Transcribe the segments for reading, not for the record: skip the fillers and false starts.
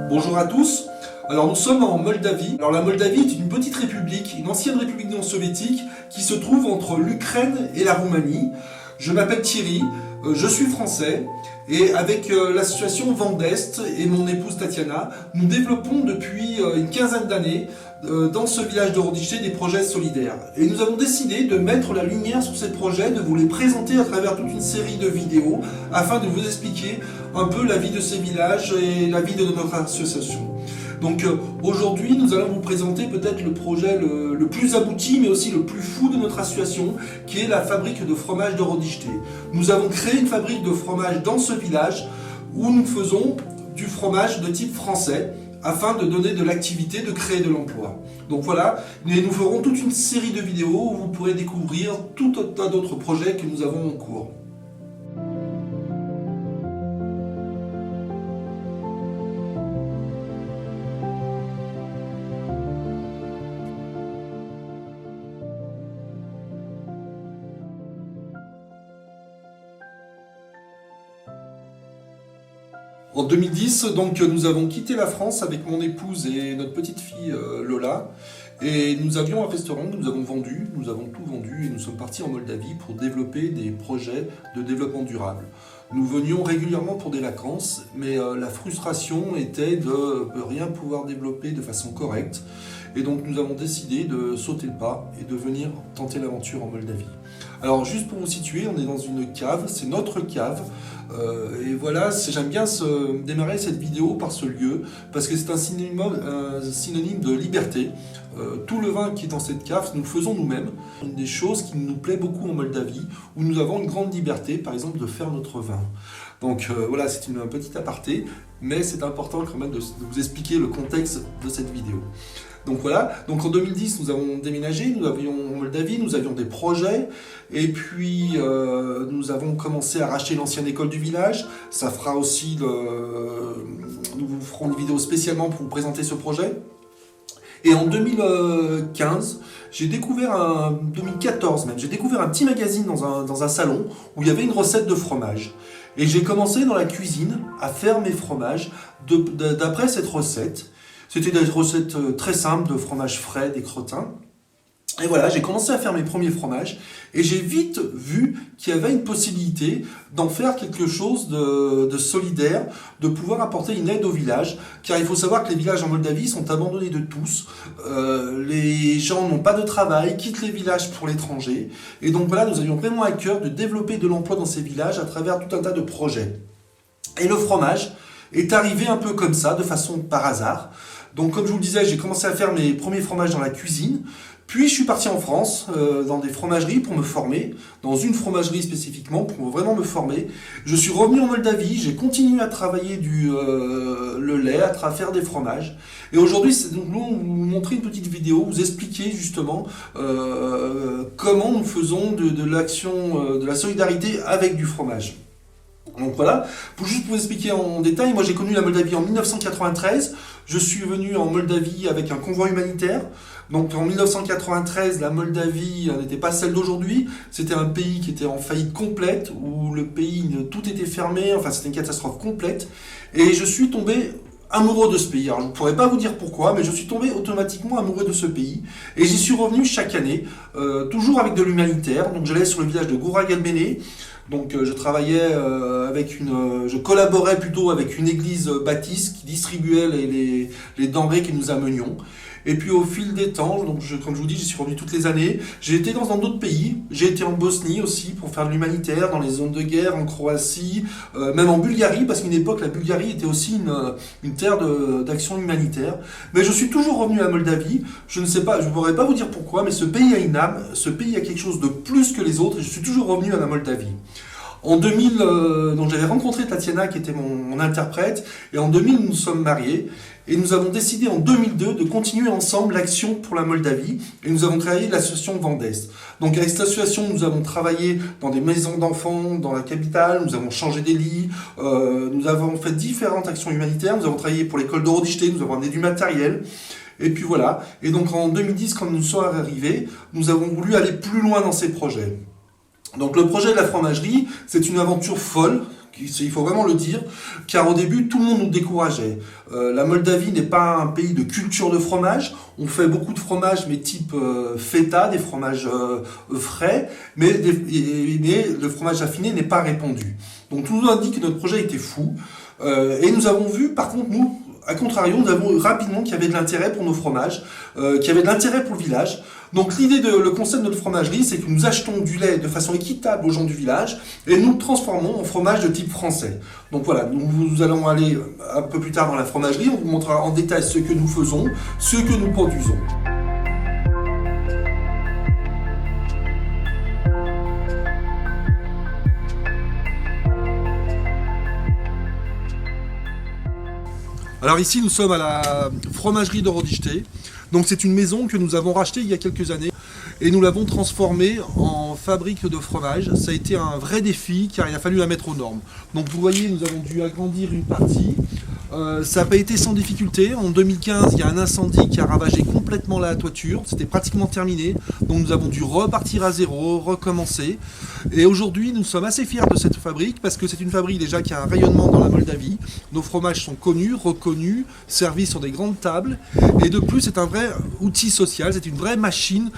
Bonjour à tous. Alors nous sommes en Moldavie. Alors la Moldavie est une petite république, une ancienne république non soviétique qui se trouve entre l'Ukraine et la Roumanie. Je m'appelle Thierry, je suis français et avec l'association Vent d'Est et mon épouse Tatiana, nous développons depuis une quinzaine d'années dans ce village de Rodište des projets solidaires. Et nous avons décidé de mettre la lumière sur ces projets, de vous les présenter à travers toute une série de vidéos afin de vous expliquer un peu la vie de ces villages et la vie de notre association. Donc aujourd'hui, nous allons vous présenter peut-être le projet le plus abouti, mais aussi le plus fou de notre association, qui est la fabrique de fromage de Rodište. Nous avons créé une fabrique de fromage dans ce village où nous faisons du fromage de type français, afin de donner de l'activité, de créer de l'emploi. Donc voilà, nous ferons toute une série de vidéos où vous pourrez découvrir tout un tas d'autres projets que nous avons en cours. En 2010, donc, nous avons quitté la France avec mon épouse et notre petite fille Lola. Et nous avions un restaurant que nous avons vendu, nous avons tout vendu et nous sommes partis en Moldavie pour développer des projets de développement durable. Nous venions régulièrement pour des vacances, mais la frustration était de ne rien pouvoir développer de façon correcte. Et donc nous avons décidé de sauter le pas et de venir tenter l'aventure en Moldavie. Alors juste pour vous situer, on est dans une cave, c'est notre cave. Et voilà, j'aime bien démarrer cette vidéo par ce lieu, parce que c'est un synonyme de liberté. Tout le vin qui est dans cette cave, nous le faisons nous-mêmes. Une des choses qui nous plaît beaucoup en Moldavie, où nous avons une grande liberté, par exemple, de faire notre vin. Donc voilà, c'est un petit aparté, mais c'est important quand même de vous expliquer le contexte de cette vidéo. Donc voilà, donc en 2010 nous avons déménagé, nous avions en Moldavie, nous avions des projets et puis nous avons commencé à racheter l'ancienne école du village. Ça fera aussi, nous vous ferons une vidéo spécialement pour vous présenter ce projet. Et en 2015, j'ai découvert 2014 même, j'ai découvert un petit magazine dans un salon où il y avait une recette de fromage. Et j'ai commencé dans la cuisine à faire mes fromages d'après cette recette. C'était des recettes très simples de fromage frais, des crottins. Et voilà, j'ai commencé à faire mes premiers fromages et j'ai vite vu qu'il y avait une possibilité d'en faire quelque chose de solidaire, de pouvoir apporter une aide au village, car il faut savoir que les villages en Moldavie sont abandonnés de tous, les gens n'ont pas de travail, quittent les villages pour l'étranger, et donc voilà, nous avions vraiment à cœur de développer de l'emploi dans ces villages à travers tout un tas de projets. Et le fromage est arrivé un peu comme ça, de façon par hasard. Donc comme je vous le disais, j'ai commencé à faire mes premiers fromages dans la cuisine, puis je suis parti en France, dans des fromageries pour me former, dans une fromagerie spécifiquement pour vraiment me former. Je suis revenu en Moldavie, j'ai continué à travailler le lait, à faire des fromages. Et aujourd'hui, nous vous montrer une petite vidéo, vous expliquer justement comment nous faisons de l'action, de la solidarité avec du fromage. Donc voilà, juste pour vous expliquer en détail, moi j'ai connu la Moldavie en 1993, je suis venu en Moldavie avec un convoi humanitaire. Donc en 1993, la Moldavie n'était pas celle d'aujourd'hui, c'était un pays qui était en faillite complète, où le pays, tout était fermé, enfin c'était une catastrophe complète, et je suis tombé amoureux de ce pays. Alors je ne pourrais pas vous dire pourquoi, mais je suis tombé automatiquement amoureux de ce pays, et j'y suis revenu chaque année, toujours avec de l'humanitaire. Donc j'allais sur le village de Gura-Galbene. Donc je travaillais je collaborais plutôt avec une église baptiste qui distribuait les denrées que nous amenions. Et puis au fil des temps, donc comme je vous dis, j'y suis revenu toutes les années. J'ai été dans d'autres pays, j'ai été en Bosnie aussi pour faire de l'humanitaire, dans les zones de guerre, en Croatie, même en Bulgarie, parce qu'à une époque la Bulgarie était aussi une terre d'action humanitaire. Mais je suis toujours revenu à Moldavie, je ne sais pas, je ne pourrais pas vous dire pourquoi, mais ce pays a une âme, ce pays a quelque chose de plus que les autres, et je suis toujours revenu à la Moldavie. En 2000, donc j'avais rencontré Tatiana qui était mon interprète, et en 2000 nous nous sommes mariés, et nous avons décidé en 2002 de continuer ensemble l'action pour la Moldavie, et nous avons créé l'association Vent d'Est. Donc avec cette association, nous avons travaillé dans des maisons d'enfants dans la capitale, nous avons changé des lits, nous avons fait différentes actions humanitaires, nous avons travaillé pour l'école de Rodište, nous avons amené du matériel. Et puis voilà, et donc en 2010, quand nous sommes arrivés, nous avons voulu aller plus loin dans ces projets. Donc le projet de la fromagerie, c'est une aventure folle il faut vraiment le dire, car au début, tout le monde nous décourageait. La Moldavie n'est pas un pays de culture de fromage. On fait beaucoup de fromages, mais type feta, des fromages frais, mais le fromage affiné n'est pas répandu. Donc tout nous indique que notre projet était fou. Et nous avons vu, par contre, nous, à contrario, nous avons vu rapidement qu'il y avait de l'intérêt pour nos fromages, qu'il y avait de l'intérêt pour le village. Donc le concept de notre fromagerie, c'est que nous achetons du lait de façon équitable aux gens du village et nous le transformons en fromage de type français. Donc voilà, nous allons aller un peu plus tard dans la fromagerie, on vous montrera en détail ce que nous faisons, ce que nous produisons. Alors ici, nous sommes à la fromagerie de Rodiște. Donc c'est une maison que nous avons rachetée il y a quelques années et nous l'avons transformée en fabrique de fromage. Ça a été un vrai défi car il a fallu la mettre aux normes. Donc vous voyez, nous avons dû agrandir une partie. Ça n'a pas été sans difficulté. En 2015, il y a un incendie qui a ravagé complètement la toiture. C'était pratiquement terminé. Donc nous avons dû repartir à zéro, recommencer. Et aujourd'hui, nous sommes assez fiers de cette fabrique parce que c'est une fabrique déjà qui a un rayonnement dans la Moldavie. Nos fromages sont connus, reconnus, servis sur des grandes tables. Et de plus, c'est un vrai outil social. C'est une vraie machine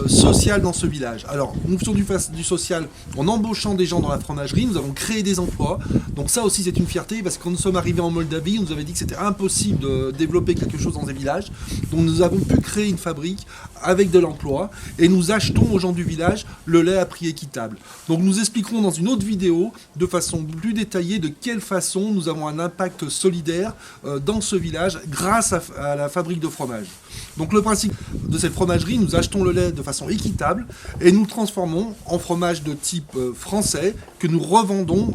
sociale dans ce village. Alors, nous faisons du social en embauchant des gens dans la fromagerie. Nous avons créé des emplois. Donc ça aussi, c'est une fierté parce que quand nous sommes arrivés en Moldavie, on nous avait dit que c'était impossible de développer quelque chose dans des villages. Donc nous avons pu créer une fabrique avec de l'emploi et nous achetons aux gens du village le lait à prix équitable. Donc nous expliquerons dans une autre vidéo de façon plus détaillée de quelle façon nous avons un impact solidaire dans ce village grâce à la fabrique de fromage. Donc le principe de cette fromagerie, nous achetons le lait de façon équitable et nous le transformons en fromage de type français que nous revendons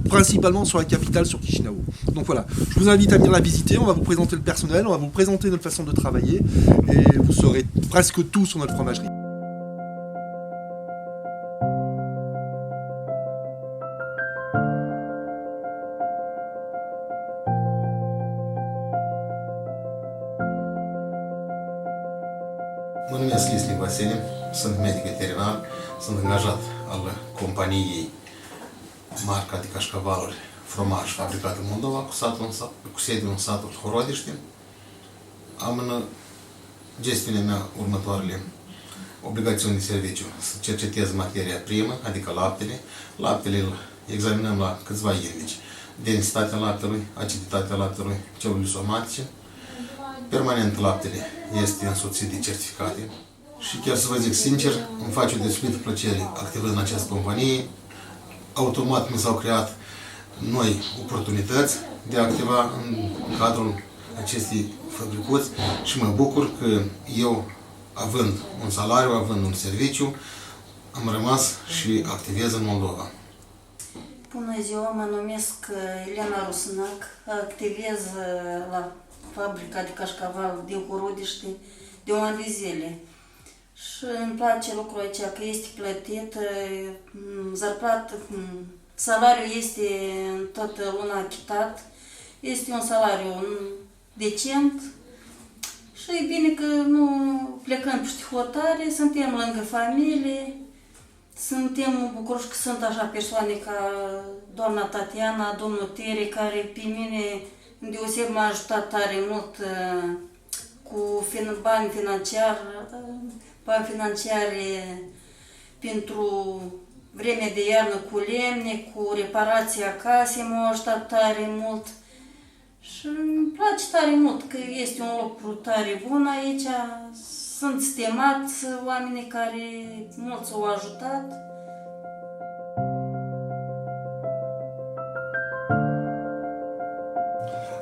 principalement sur la capitale, sur Chisinau. Donc voilà, je vous invite à venir la visiter, on va vous présenter le personnel, on va vous présenter notre façon de travailler et vous saurez presque tout sur notre fromagerie. Mă numesc Lislic Vasile, sunt medic veterinar, sunt angajat al companiei marca de cașcavaluri fromaj fabricat în Moldova cu sediul în satul Horodiște. Am în gestiunea mea următoarele obligațiuni de serviciu. Să cercetez materia primă, adică laptele. Laptele îl examinăm la câțiva indici. Densitatea laptelui, aciditatea laptelui, celule somatice. Permanent laptele este însoțit de certificate. Și chiar să vă zic sincer, îmi face o deosebită plăcere activând în această companie. Automat mi s-au creat noi oportunități de a activa în cadrul acestei fabricuți și mă bucur că eu, având un salariu, având un serviciu, am rămas și activez în Moldova. Bună ziua, mă numesc Elena Rusinac, activez la fabrica de cașcaval din Horodiște de un an de zile. Și îmi place lucrul aici, că este plătit, zarplată, salariul este toată luna achitat, este un salariu decent și e bine că nu plecăm peste hotare, suntem lângă familie, suntem bucuroși că sunt așa persoane ca doamna Tatiana, domnul Tere, care pe mine îndeoseb m-a ajutat tare mult cu bani financiare pentru vremea de iarnă cu lemne, cu reparația casei m-au ajutat tare mult. Și îmi place tare mult că este un lucru tare bun aici. Sunt stimați oamenii care mulți s-au ajutat.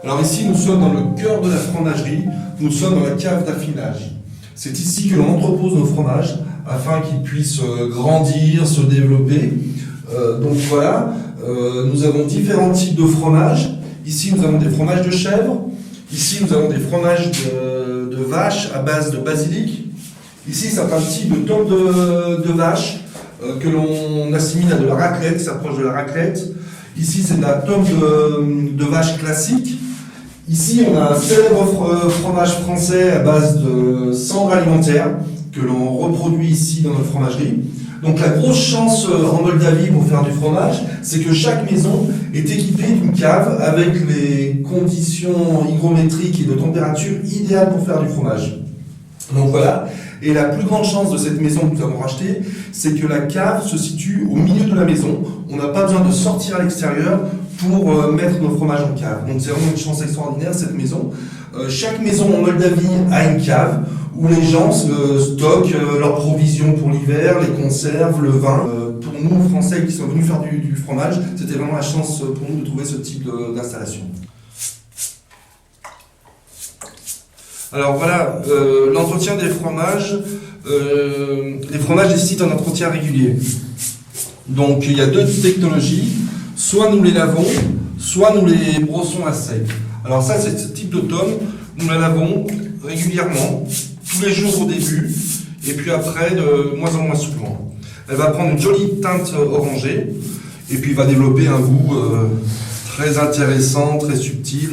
Alors ici, nous sommes dans le cœur de la fromagerie, nous sommes dans la cave d'affinage. C'est ici que l'on entrepose nos fromages afin qu'ils puissent grandir, se développer. Donc voilà, nous avons différents types de fromages. Ici, nous avons des fromages de chèvre. Ici, nous avons des fromages de vache à base de basilic. Ici, c'est un type de tome de vache que l'on assimile à de la raclette, qui s'approche de la raclette. Ici, c'est de la tome de vache classique. Ici, on a un célèbre fromage français à base de cendres alimentaires que l'on reproduit ici dans notre fromagerie. Donc la grosse chance en Moldavie pour faire du fromage, c'est que chaque maison est équipée d'une cave avec les conditions hygrométriques et de température idéales pour faire du fromage. Donc voilà, et la plus grande chance de cette maison que nous avons rachetée, c'est que la cave se situe au milieu de la maison. On n'a pas besoin de sortir à l'extérieur pour mettre nos fromages en cave. Donc c'est vraiment une chance extraordinaire cette maison. Chaque maison en Moldavie a une cave où les gens stockent leurs provisions pour l'hiver, les conserves, le vin. Pour nous, Français qui sont venus faire du fromage, c'était vraiment la chance pour nous de trouver ce type d'installation. Alors voilà, l'entretien des fromages. Les fromages nécessitent un entretien régulier. Donc il y a deux technologies. Soit nous les lavons, soit nous les brossons à sec. Alors ça, c'est ce type de tome. Nous la lavons régulièrement, tous les jours au début, et puis après, de moins en moins souvent. Elle va prendre une jolie teinte orangée, et puis va développer un goût très intéressant, très subtil.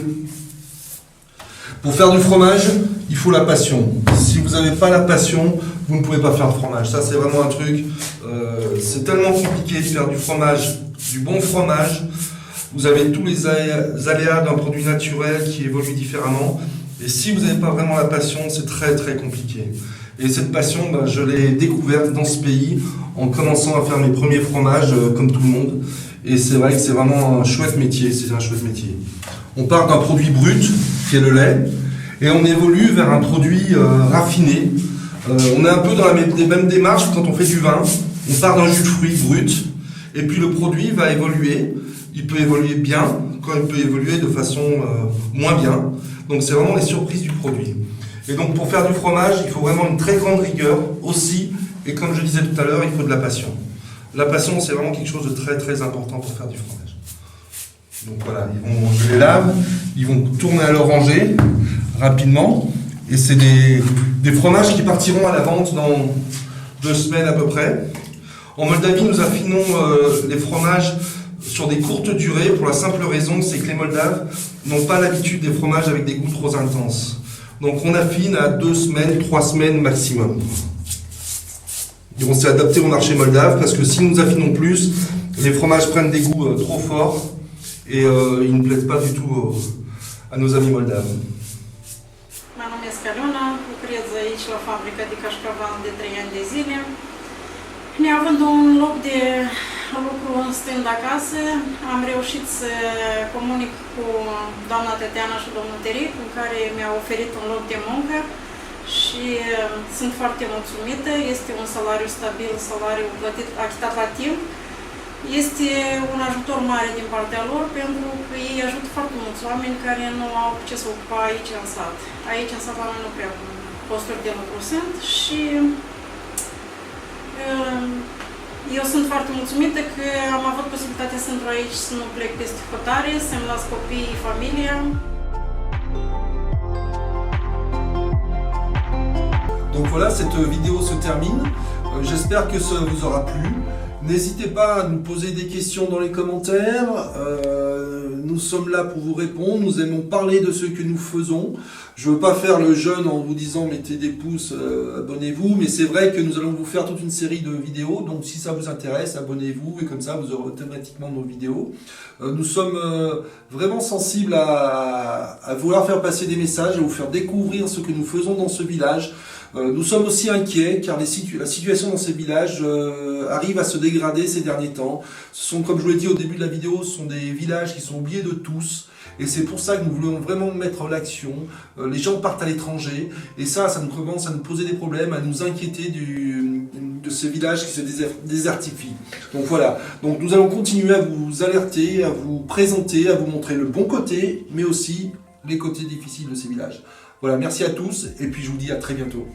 Pour faire du fromage, il faut la passion. Si vous n'avez pas la passion, vous ne pouvez pas faire de fromage. Ça, c'est vraiment un truc. C'est tellement compliqué de faire du fromage, du bon fromage. Vous avez tous les aléas d'un produit naturel qui évolue différemment. Et si vous n'avez pas vraiment la passion, c'est très très compliqué. Et cette passion, je l'ai découverte dans ce pays en commençant à faire mes premiers fromages comme tout le monde. Et c'est vrai que c'est vraiment un chouette métier. C'est un chouette métier. On part d'un produit brut, qui est le lait, et on évolue vers un produit raffiné. On est un peu dans les mêmes démarches quand on fait du vin. On part d'un jus de fruits brut, et puis le produit va évoluer. Il peut évoluer bien, quand il peut évoluer de façon moins bien. Donc c'est vraiment les surprises du produit. Et donc pour faire du fromage, il faut vraiment une très grande rigueur aussi. Et comme je disais tout à l'heure, il faut de la passion. La passion, c'est vraiment quelque chose de très très important pour faire du fromage. Donc voilà, je les lave, ils vont tourner à l'oranger rapidement. Et c'est des fromages qui partiront à la vente dans 2 semaines à peu près. En Moldavie, nous affinons les fromages sur des courtes durées pour la simple raison, c'est que les Moldaves n'ont pas l'habitude des fromages avec des goûts trop intenses. Donc on affine à 2 semaines, 3 semaines maximum. Et on s'est adapté au marché moldave parce que si nous affinons plus, les fromages prennent des goûts trop forts et ils ne plaisent pas du tout à nos amis moldaves. Mă numesc Aliona, lucrez aici la fabrica de cașcaval de 3 ani de zile. Neavând un loc de lucru stând acasă, am reușit să comunic cu doamna Tatiana și domnul Teric, în care mi-a oferit un loc de muncă și sunt foarte mulțumită. Este un salariu stabil, salariu plătit, achitat la timp. Este un ajutor mare din partea lor pentru că ei ajută foarte mulți oameni care nu au ce să ocupa aici în sat. Aici în sat la noi nu prea posturi de lucru sunt și eu sunt foarte mulțumită că am avut posibilitatea să intru aici, să nu plec peste hotare, să-mi las copiii, familia. Donc voilà, cette vidéo se termine. J'espère que ça vous aura plu. N'hésitez pas à nous poser des questions dans les commentaires. Nous sommes là pour vous répondre. Nous aimons parler de ce que nous faisons. Je ne veux pas faire le jeune en vous disant mettez des pouces, abonnez-vous. Mais c'est vrai que nous allons vous faire toute une série de vidéos. Donc si ça vous intéresse, abonnez-vous. Et comme ça, vous aurez automatiquement nos vidéos. Nous sommes vraiment sensibles à vouloir faire passer des messages, à vous faire découvrir ce que nous faisons dans ce village. Nous sommes aussi inquiets car la situation dans ces villages arrive à se dégrader ces derniers temps. Ce sont, comme je vous l'ai dit au début de la vidéo, ce sont des villages qui sont oubliés de tous. Et c'est pour ça que nous voulons vraiment mettre l'action. Les gens partent à l'étranger et ça nous commence à nous poser des problèmes, à nous inquiéter de ces villages qui se désertifient. Donc voilà, donc nous allons continuer à vous alerter, à vous présenter, à vous montrer le bon côté, mais aussi les côtés difficiles de ces villages. Voilà, merci à tous et puis je vous dis à très bientôt.